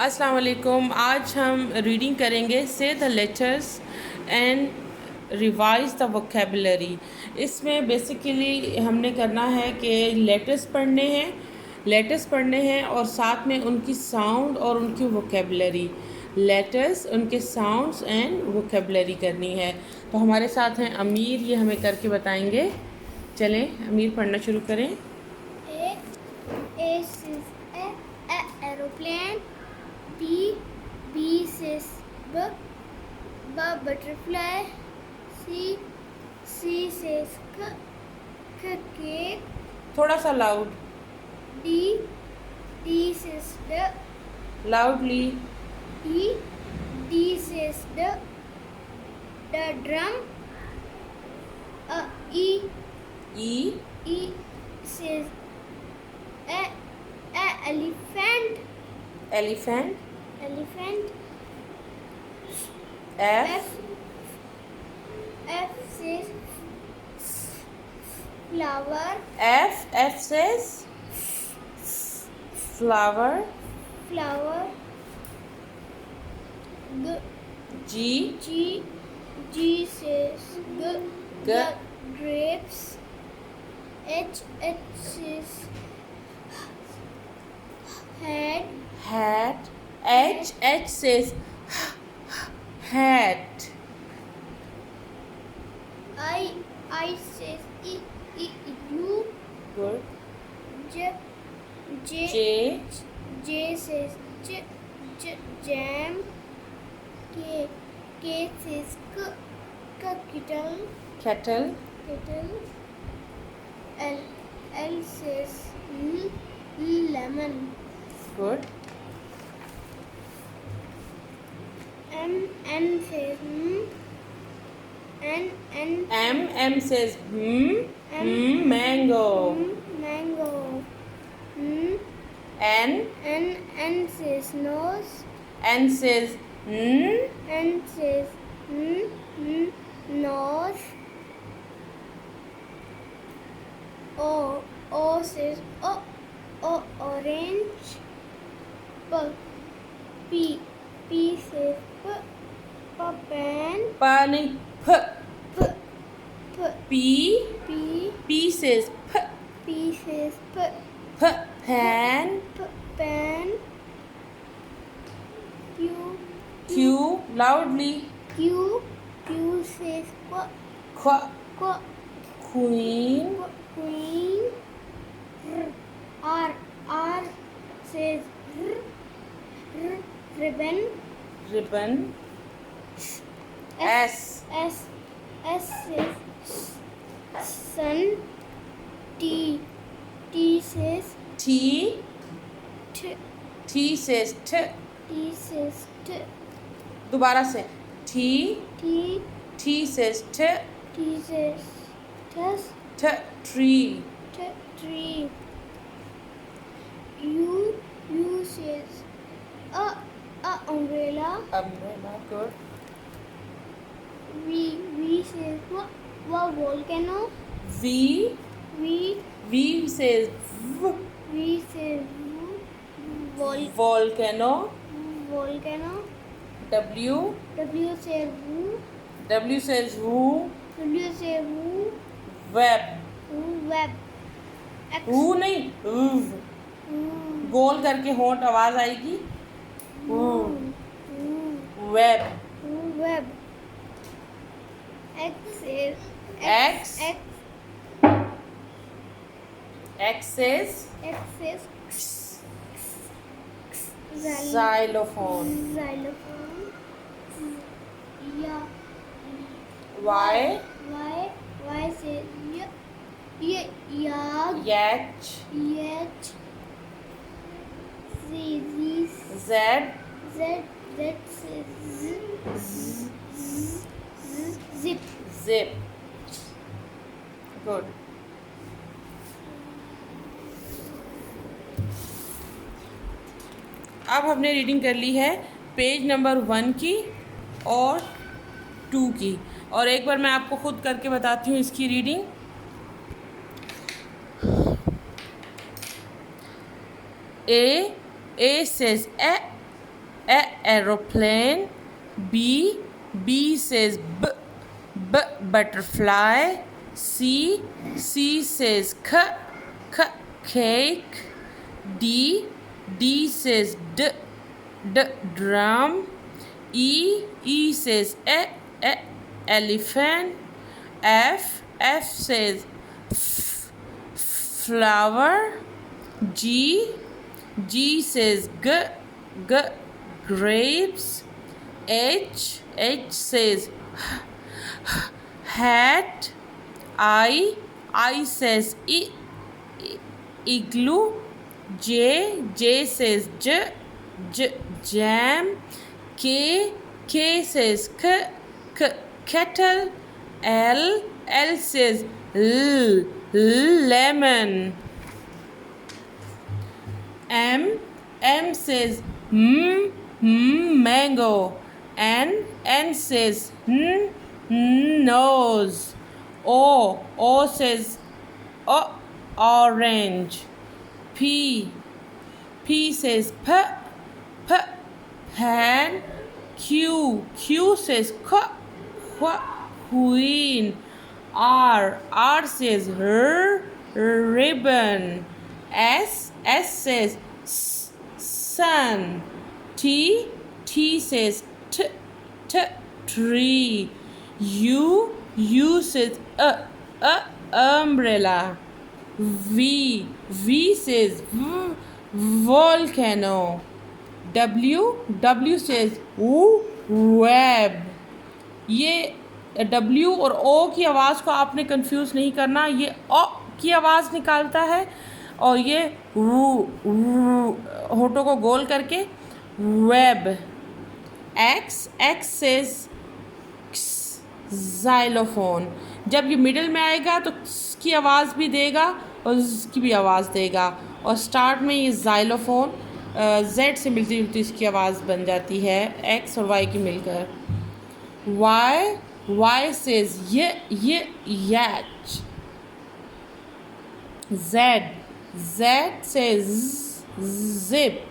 अस्सलाम वालेकुम। आज हम रीडिंग करेंगे से the letters and revise the vocabulary. इसमें बेसिकली हमने करना है कि लेटर्स पढ़ने हैं और साथ में उनकी साउंड और उनकी वोकेबलरी, लेटर्स, उनके साउंड्स एंड वोकेबलरी करनी है। तो हमारे साथ हैं अमीर, ये हमें करके बताएंगे। चलें अमीर, पढ़ना शुरू करें। A says a aeroplane. B says b butterfly. C says cake. थोड़ा सा loud, D says loudly. D says the drum. E says a elephant. F says flower. F says flower. G says grapes. H says hat. H says hat. I says igloo. Good. J says jam. K says kettle. L says lemon. Good. N says M says mango. mango. N says nose. N says nose. O says orange. P says pen. Pani. P says pan. Pen. Q loudly. Q says Queen. R says ribbon. S says sun. T says T says दोबारा से T says tree. tree. U says umbrella. Good. V says volcano. V says volcano. W says who. Web. who नहीं, गोल करके होंठ आवाज आएगी। Web. X says xylophone. Y says yacht. Z says zip. Good. अब हमने reading कर ली है page number 1 की और 2 की, और एक बार मैं आपको खुद करके बताती हूँ इसकी reading. A says aeroplane. B says butterfly. C says cake. D says drum. E says elephant. F says flower. G says grapes. H says hat. I says igloo. J says jam. K says kettle. L says lemon. M says mango. N says nose. O says orange. P says pan. Q says queen. R says ribbon. S says sun. T says tree. U says umbrella. V says volcano. W says web. ये W और O की आवाज़ को आपने confuse नहीं करना, ये O की आवाज़ निकालता है और ये होठों को गोल करके वेब. X says xylophone. जब ये मिडिल में आएगा तो की आवाज़ भी देगा और इसकी भी आवाज़ देगा, और स्टार्ट में ये xylophone Z से मिलती जुलती इसकी आवाज़ बन जाती है, X और Y की मिलकर. Y says yacht. Z says zip.